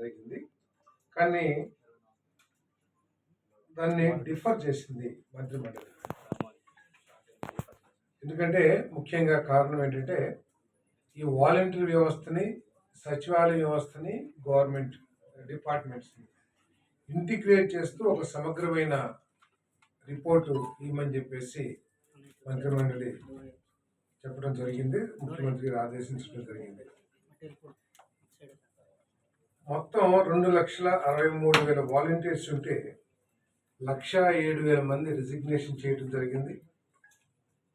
జరిగింది. కానీ దాన్ని డిఫర్ చేసింది మంత్రిమండలి. ఎందుకంటే ముఖ్యంగా కారణం ఏంటంటే ఈ వాలంటీర్ వ్యవస్థని, సచివాలయ వ్యవస్థని, గవర్నమెంట్ డిపార్ట్మెంట్స్ని ఇంటిగ్రేట్ చేస్తూ ఒక సమగ్రమైన రిపోర్టు ఇవ్వమని చెప్పేసి మంత్రిమండలి చెప్పడం జరిగింది. ముఖ్యమంత్రి గారు ఆదేశించడం జరిగింది. మొత్తం 2,63,000 వాలంటీర్స్ ఉంటే 1,07,000 మంది రిజిగ్నేషన్ చేయడం జరిగింది.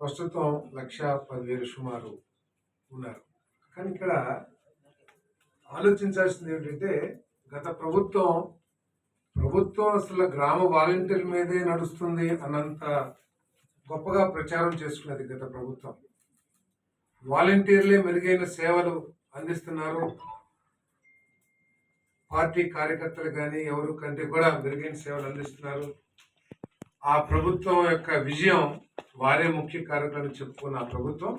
ప్రస్తుతం 1,10,000 సుమారు ఉన్నారు. కానీ ఇక్కడ ఆలోచించాల్సింది ఏంటంటే గత ప్రభుత్వం అసలు గ్రామ వాలంటీర్ మీదే నడుస్తుంది అన్నంత గొప్పగా ప్రచారం చేసుకున్నది గత ప్రభుత్వం. వాలంటీర్లే మెరుగైన సేవలు అందిస్తున్నారు, పార్టీ కార్యకర్తలు కానీ ఎవరు కంటే కూడా మెరుగైన సేవలు అందిస్తున్నారు, ఆ ప్రభుత్వం యొక్క విజయం వారే ముఖ్య కారకులను చెప్పుకున్న ఆ ప్రభుత్వం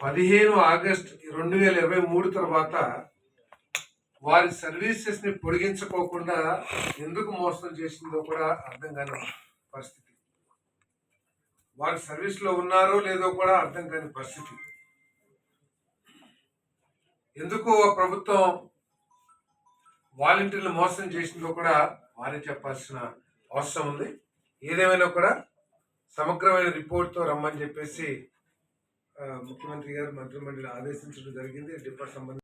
15 ఆగస్టు 2023 తర్వాత వారి సర్వీసెస్ ని పొడిగించుకోకుండా ఎందుకు మోసం చేసిందో కూడా అర్థం కాని పరిస్థితి. వారి సర్వీస్ లో ఉన్నారో లేదో కూడా అర్థం కాని పరిస్థితి. ఎందుకు ప్రభుత్వం వాలంటీర్లు మోసం చేసిందో కూడా వారే చెప్పాల్సిన అవసరం ఉంది. ఏదేమైనా కూడా సమగ్రమైన రిపోర్ట్తో రమ్మని చెప్పేసి ముఖ్యమంత్రి గారు మంత్రిమండలి ఆదేశించడం జరిగింది. డిపార్ట్మెంట్ సంబంధించి